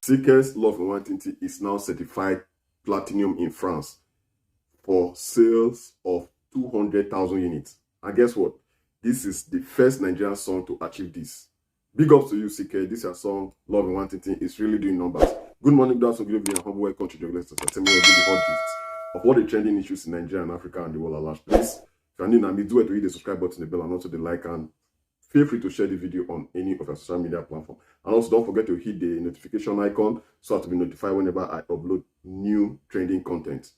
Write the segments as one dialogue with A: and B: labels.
A: ckay's Love and Wanting is now certified platinum in France for sales of 200,000 units. And guess what? This is the first Nigerian song to achieve this. Big ups to you, ckay. This is your song, Love and Wanting. It's really doing numbers. Good morning, good afternoon, good evening, and humble welcome to the Leicester. Tell me the hot gist of all the trending issues in Nigeria and Africa and the world at large. Please, if you're new, do it to hit the subscribe button, the bell, and also the like, and feel free to share the video on any of your social media platforms. And also don't forget to hit the notification icon so as to be notified whenever I upload new trending content.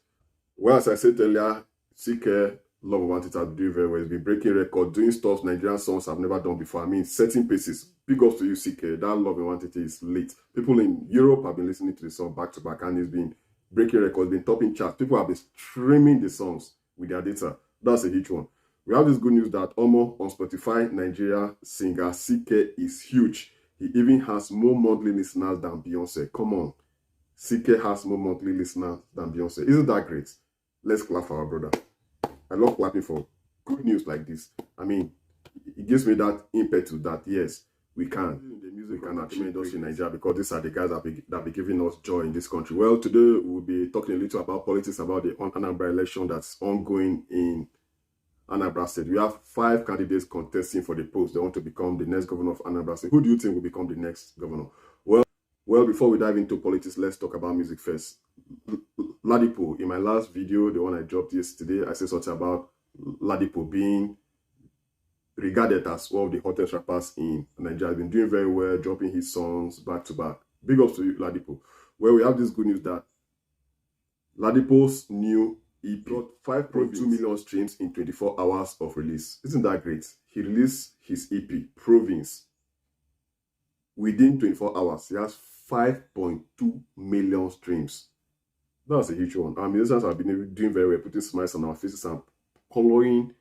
A: Well, as I said earlier, ckay Love and Wanting has doing very well. It's been breaking records, doing stuff Nigerian songs have never done before. I mean, setting paces. Big ups to you, ckay. That Love and Wanting is late. People in Europe have been listening to the song back to back, and it's been breaking records, been topping charts. People have been streaming the songs with their data. That's a huge one. We have this good news that Omo on Spotify, Nigeria singer ckay is huge. He even has more monthly listeners than Beyonce. Come on. ckay has more monthly listeners than Beyonce. Isn't that great? Let's clap for our brother. I love clapping for good news like this. I mean, it gives me that impetus that yes, we can. The music and entertainment industry in Nigeria, because these are the guys that be giving us joy in this country. Well, today we'll be talking a little about politics, about the Anambra election that's ongoing in Anambra State. We have 5 candidates contesting for the post. They want to become the next governor of Anambra State. Who do you think will become the next governor? Well, before we dive into politics, let's talk about music first. Ladipo, in my last video, the one I dropped yesterday, I said something about Ladipo being regarded as one of the hottest rappers in Nigeria. He's been doing very well, dropping his songs back to back. Big ups to you, Ladipo. Well, we have this good news that Ladipo's new EP got 5.2 million streams in 24 hours of release. Isn't that great? He released his EP, Province. Within 24 hours, he has 5.2 million streams. That's a huge one. Our musicians have been doing very well, putting smiles on our faces and coloring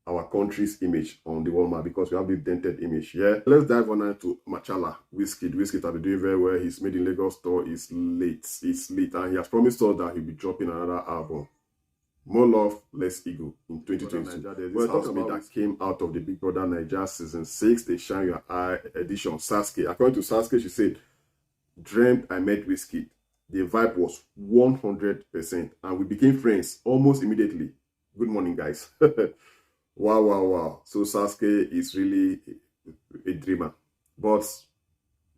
A: our country's image on the world map, because we have this dented image. Yeah, let's dive on into Machala, Wizkid. Wizkid has been doing very well. His Made in Lagos tour is late. It's late, and he has promised us that he'll be dropping another album, More Love, Less Ego, in 2022. Well, talking about that came out of the Big Brother Naija season 6, the Shine Your Eye edition. Sasuke, according to Sasuke, she said, "Dreamt I met Wizkid. The vibe was 100%, and we became friends almost immediately. Good morning, guys." Wow. So Sasuke is really a dreamer. But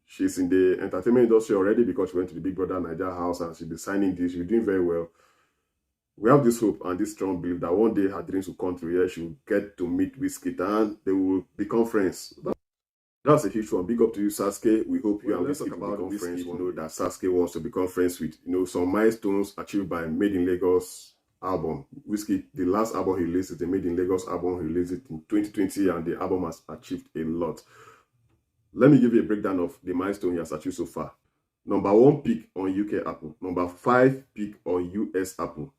A: she's in the entertainment industry already, because she went to the Big Brother Naija house and she'll be signing this. She's doing very well. We have this hope and this strong belief that one day her dreams will come true. Yeah, she'll get to meet Wizkid and they will become friends. That's a huge one. Big up to you, Sasuke. We hope you and Wizkid will become friends. We know that Sasuke wants to become friends with, some milestones achieved by Made in Lagos album. Wizkid, the last album he released is the Made in Lagos album. He released it in 2020, and the album has achieved a lot. Let me give you a breakdown of the milestone he has achieved so far. Number 1 pick on UK Apple. Number 5 pick on US Apple.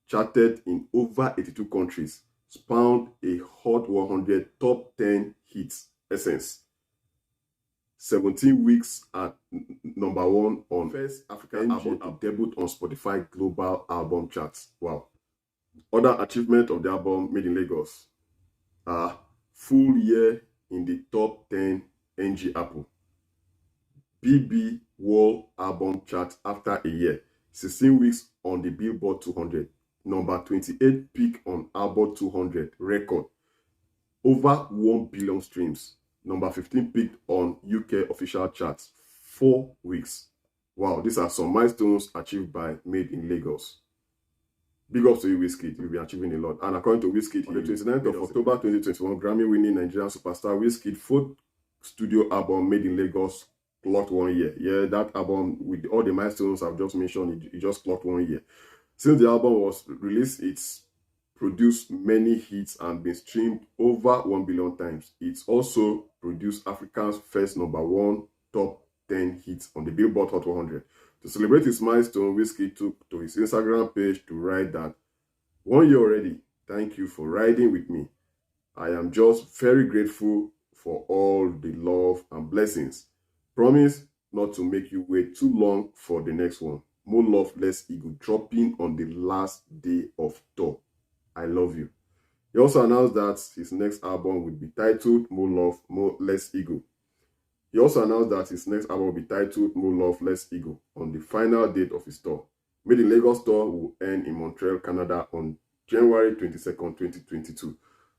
A: Charted in over 82 countries. Spawned a Hot 100 top 10 hits. Essence. 17 weeks at number 1 on first African album to debut on Spotify global album charts. Wow. Other achievement of the album Made in Lagos. Full year in the top 10 NG Apple. BB World Album Chart after a year. 16 weeks on the Billboard 200. Number 28 pick on Album 200 record. Over 1 billion streams. Number 15 picked on UK official charts. 4 weeks. Wow, these are some milestones achieved by Made in Lagos. Big ups to you, Wizkid. You'll be achieving a lot. And according to Wizkid, on the 29th of October 2021, Grammy-winning Nigerian superstar Wizkid 4th studio album Made in Lagos clocked 1 year. Yeah, that album, with all the milestones I've just mentioned, it just clocked 1 year. Since the album was released, it's produced many hits and been streamed over 1 billion times. It's also produced Africa's first number 1 top 10 hits on the Billboard Hot 100. To celebrate his milestone, Wizkid took to his Instagram page to write that, "1 year already. Thank you for riding with me. I am just very grateful for all the love and blessings. Promise not to make you wait too long for the next one. More Love, Less Ego, dropping on the last day of tour. I love you." He also announced that his next album will be titled More Love, Less Ego. He also announced that his next album will be titled More Love, Less Ego on the final date of his tour. Made in Lagos tour will end in Montreal, Canada on January 22nd, 2022.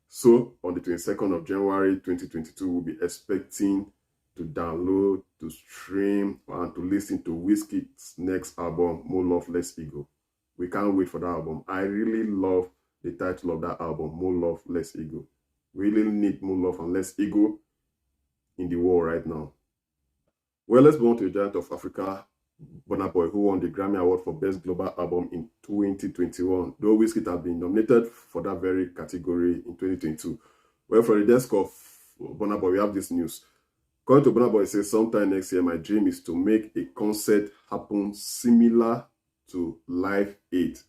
A: So on the 22nd of January 2022, we'll be expecting to download, to stream, and to listen to Wizkid's next album, More Love, Less Ego. We can't wait for that album. I really love the title of that album, More Love, Less Ego. We really need more love and less ego in the world right now. Well, let's move on to the giant of Africa, Burnaboy, who won the Grammy Award for Best Global Album in 2021, though Wizkid had been nominated for that very category in 2022. Well, for the desk of Burnaboy, we have this news. According to Burnaboy, it says, sometime next year, my dream is to make a concert happen similar to Live 8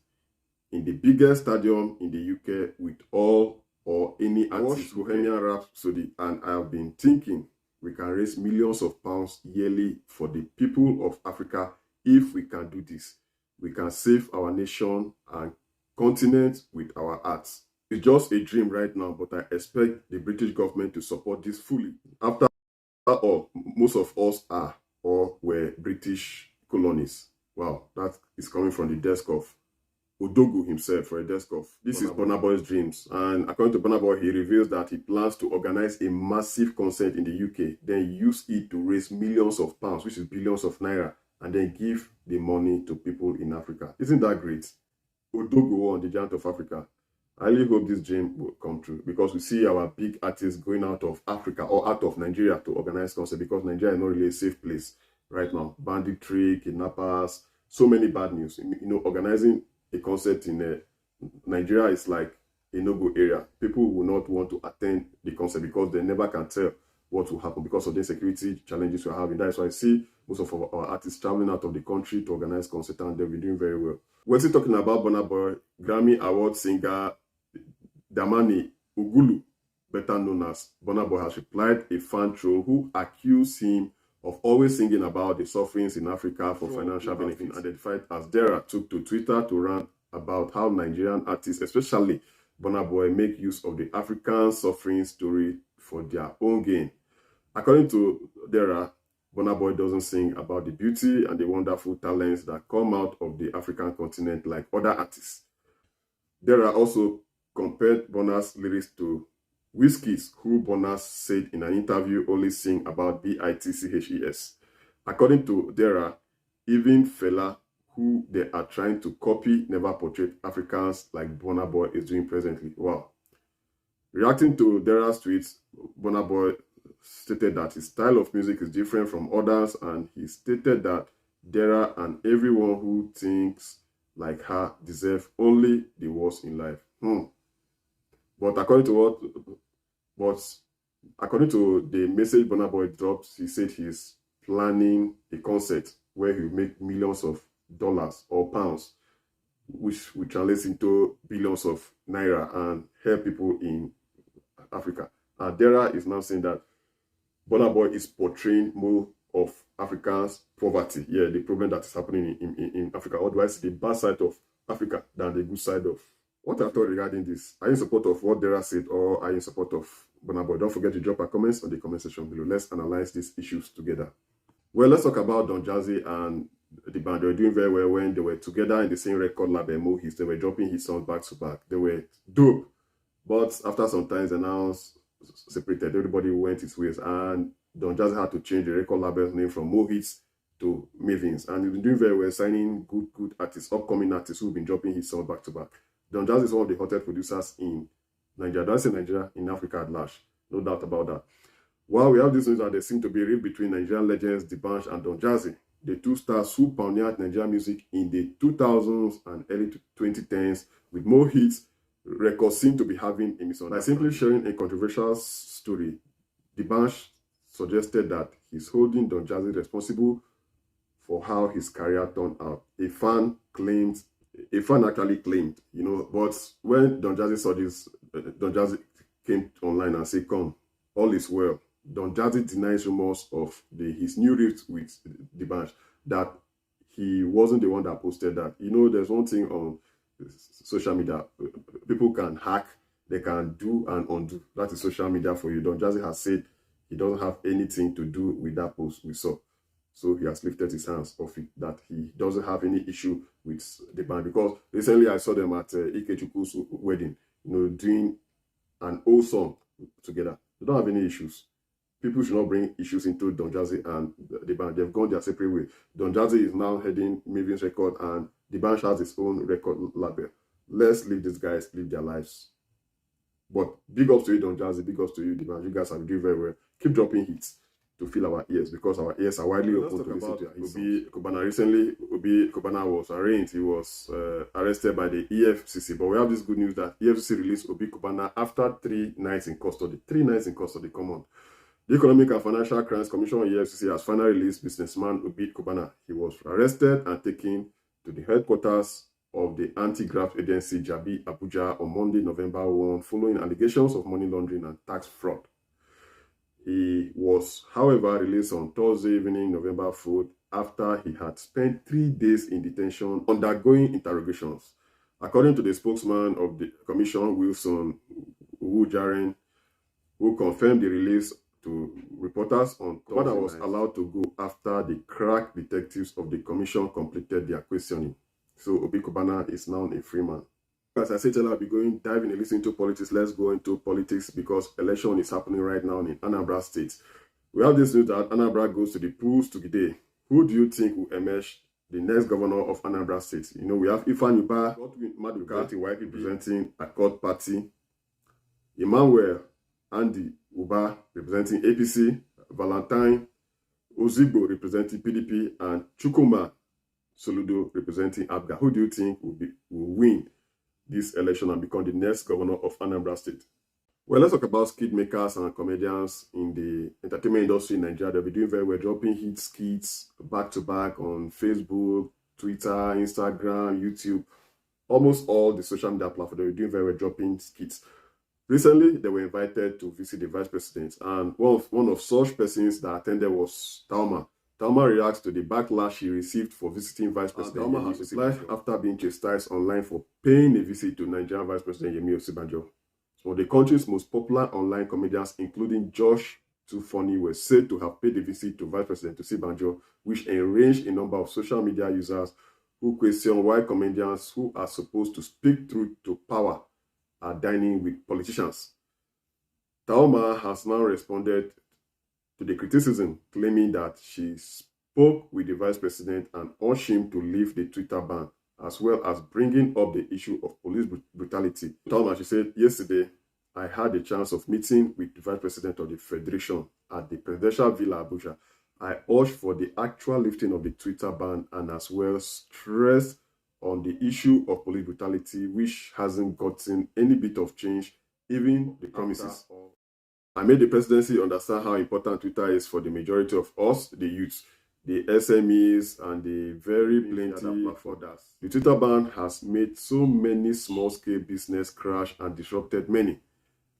A: in the biggest stadium in the UK with all or any artist, Bohemian Rhapsody, and I have been thinking we can raise millions of pounds yearly for the people of Africa if we can do this. We can save our nation and continent with our arts. It's just a dream right now, but I expect the British government to support this fully. After all, most of us are or were British colonies. Wow, that is coming from the desk of Odogu himself, for a desk of. This is Burnaboy's dreams, and according to Burnaboy, he reveals that he plans to organize a massive concert in the UK, then use it to raise millions of pounds, which is billions of naira, and then give the money to people in Africa. Isn't that great? Odogu on the giant of Africa. I really hope this dream will come true, because we see our big artists going out of Africa or out of Nigeria to organize concerts, because Nigeria is not really a safe place right now. Banditry, kidnappers, so many bad news. You know, organizing a concert in Nigeria is like a no-go area. People will not want to attend the concert because they never can tell what will happen because of the security challenges we're having. That's why I see most of our artists traveling out of the country to organize concerts, and they'll be doing very well. We're still talking about Burnaboy. Grammy Award singer Damani Ugulu, better known as Burnaboy, has replied a fan troll who accused him of always singing about the sufferings in Africa for financial benefit, identified as Dara, took to Twitter to rant about how Nigerian artists, especially Burnaboy, make use of the African suffering story for their own gain. According to Dara, Burnaboy doesn't sing about the beauty and the wonderful talents that come out of the African continent like other artists. Dara also compared Burna's lyrics to Wizkid, who Burna said in an interview only sing about BITCHES. According to Dara, even Fela, who they are trying to copy, never portrayed Africans like Burnaboy is doing presently. Wow. Reacting to Dara's tweets, Burnaboy stated that his style of music is different from others, and he stated that Dara and everyone who thinks like her deserve only the worst in life. But according to the message Burnaboy dropped, he said he's planning a concert where he'll make millions of dollars or pounds, which will translate into billions of naira, and help people in Africa. And Dara is now saying that Burnaboy is portraying more of Africans' poverty. Yeah, the problem that is happening in Africa. Otherwise, the bad side of Africa than the good side of. What I thought regarding this? Are you in support of what Dara said, or are you in support of Burnaboy? Don't forget to drop your comments on the comment section below. Let's analyze these issues together. Well, let's talk about Don Jazzy and the band. They were doing very well when they were together in the same record label, Mo Hits. They were dropping his songs back to back. They were dope. But after some time, they now separated. Everybody went his ways, and Don Jazzy had to change the record label's name from Mo Hits to Mavins. And he's been doing very well, signing good artists, upcoming artists who've been dropping his songs back to back. Don Jazzy is one of the hottest producers in Nigeria. Don't say Nigeria, in Africa at large. No doubt about that. While we have this news that there seems to be a rift between Nigerian legends D'banj and Don Jazzy, the two stars who pioneered Nigerian music in the 2000s and early 2010s with more hits, records seem to be having a misunderstanding. By simply sharing a controversial story, D'banj suggested that he's holding Don Jazzy responsible for how his career turned out. A fan actually claimed, you know, but when Don Jazzy saw this, Don Jazzy came online and said, "Come, all is well." Don Jazzy denies rumors of his new rift with D'banj, that he wasn't the one that posted that. You know, there's one thing on social media, people can hack, they can do and undo. That is social media for you. Don Jazzy has said he doesn't have anything to do with that post we saw. So he has lifted his hands off it, that he doesn't have any issue with the band. Because recently I saw them at Ikechukwu's wedding, doing an old song together. They don't have any issues. People should not bring issues into Don Jazzy and the band. They've gone their separate way. Don Jazzy is now heading Maven's record, and the band has its own record label. Let's leave these guys live their lives. But big ups to you, Don Jazzy. Big ups to you, the band. You guys have doing very well. Keep dropping hits to fill our ears, because our ears are widely open to listen to Obi Kobana. Recently, Obi Kobana was arraigned. He was arrested by the EFCC. But we have this good news that EFCC released Obi Kobana after 3 nights in custody. 3 nights in custody, come on. The Economic and Financial Crimes Commission, EFCC, has finally released businessman Obi Kobana. He was arrested and taken to the headquarters of the anti-graft agency Jabi Abuja on Monday, November 1, following allegations of money laundering and tax fraud. He was, however, released on Thursday evening, November 4th, after he had spent 3 days in detention undergoing interrogations. According to the spokesman of the commission, Wilson Wu-Jaren, who confirmed the release to reporters on Thursday, Kobana was allowed to go after the crack detectives of the commission completed their questioning. So Obi Kobana is now a free man. As I said, I'll be diving a little into politics. Let's go into politics, because election is happening right now in Anambra State. We have this news that Anambra goes to the polls today. Who do you think will emerge the next governor of Anambra State? We have Ifeanyi Ubah, Maduka, YP representing Accord Party, Emmanuel Andy Ubah representing APC, Valentine Ozigbo representing PDP, and Chukwuma Soludo representing ABGA. Who do you think will win this election and become the next governor of Anambra State? Well, let's talk about skit makers and comedians in the entertainment industry in Nigeria. They'll be doing very well, dropping hit skits back to back on Facebook, Twitter, Instagram, YouTube, almost all the social media platforms. They'll be doing very well, dropping skits. Recently, they were invited to visit the vice president, and one of such persons that attended was Taaooma. Taaooma reacts to the backlash he received for visiting Vice President. Taaooma has replied after being chastised online for paying a visit to Nigerian Vice President Yemi Osibanjo. Some of the country's most popular online comedians, including Josh Too Funny, were said to have paid a visit to Vice President Osibanjo, which enraged a number of social media users who question why comedians who are supposed to speak truth to power are dining with politicians. Taaooma has now responded to the criticism, claiming that she spoke with the vice president and urged him to lift the Twitter ban, as well as bringing up the issue of police brutality. Taaooma, she said, yesterday, I had a chance of meeting with the vice president of the federation at the presidential villa Abuja. I urged for the actual lifting of the Twitter ban, and as well stressed on the issue of police brutality, which hasn't gotten any bit of change, even the promises. I made the presidency understand how important Twitter is for the majority of us, the youths, the SMEs, and the very plenty of others. The Twitter ban has made so many small-scale business crash and disrupted many.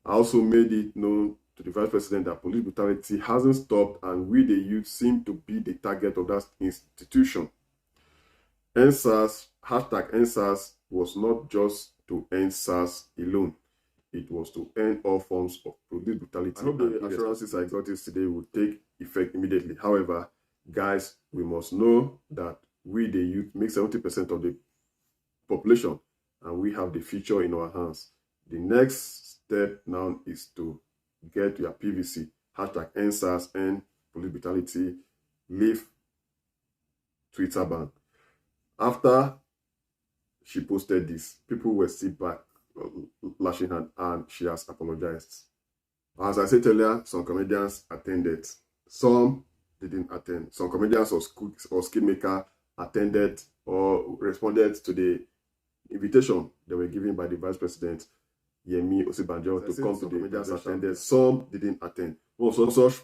A: I also made it known to the vice president that police brutality hasn't stopped, and we, the youth, seem to be the target of that institution. #EndSARS was not just to end SARS alone. It was to end all forms of police brutality. I hope the assurances I got yesterday will take effect immediately. However, guys, we must know that we, the youth, make 70% of the population, and we have the future in our hands. The next step now is to get your PVC, #EndSARS, end police brutality, leave Twitter ban. After she posted this, people were still back lashing her, and she has apologized. As I said earlier, some comedians attended, some didn't attend. Some comedians or skit maker attended or responded to the invitation they were given by the vice president Yemi Osibanjo to come to the comedians attended. Some didn't attend. One such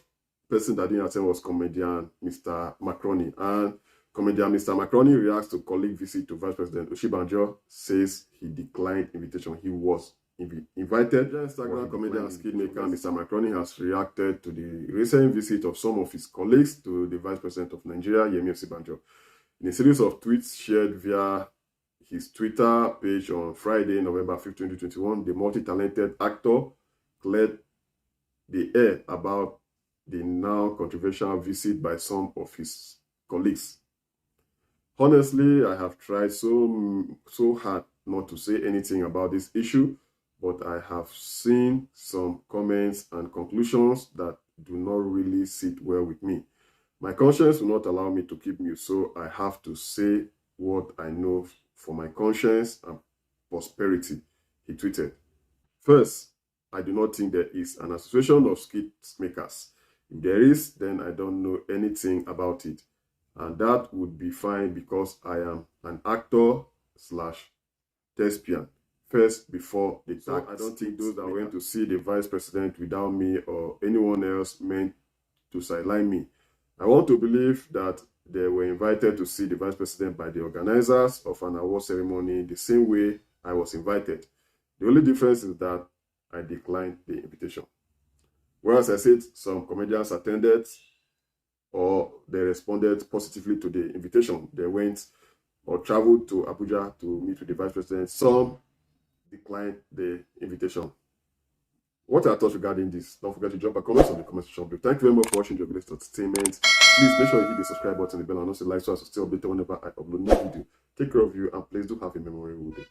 A: person that didn't attend was comedian Mr. Mcconnell, and comedian Mr. Mcconnell reacts to colleague visit to Vice President Osibanjo, says he declined invitation. He was invited. Instagram comedian and skit maker Mr. Mcconnell has reacted to the recent visit of some of his colleagues to the Vice President of Nigeria, Yemi Osibanjo. In a series of tweets shared via his Twitter page on Friday, November 5, 2021, the multi-talented actor cleared the air about the now controversial visit by some of his colleagues. Honestly, I have tried so hard not to say anything about this issue, but I have seen some comments and conclusions that do not really sit well with me. My conscience will not allow me to keep mute, so I have to say what I know for my conscience and prosperity, he tweeted. First, I do not think there is an association of skit makers. If there is, then I don't know anything about it. And that would be fine because I am an actor slash thespian first before the tag. I don't think those that went to see the vice president without me or anyone else meant to sideline me. I want to believe that they were invited to see the vice president by the organizers of an award ceremony the same way I was invited. The only difference is that I declined the invitation. Whereas I said some comedians attended or they responded positively to the invitation. They went or traveled to Abuja to meet with the vice president. Some declined the invitation. What are your thoughts regarding this? Don't forget to drop a comment on the comment section below. Thank you very much for watching the latest entertainment. Please make sure you hit the subscribe button and the bell and also like so as to stay updated whenever I upload new video. Take care of you and please do have a memorable day.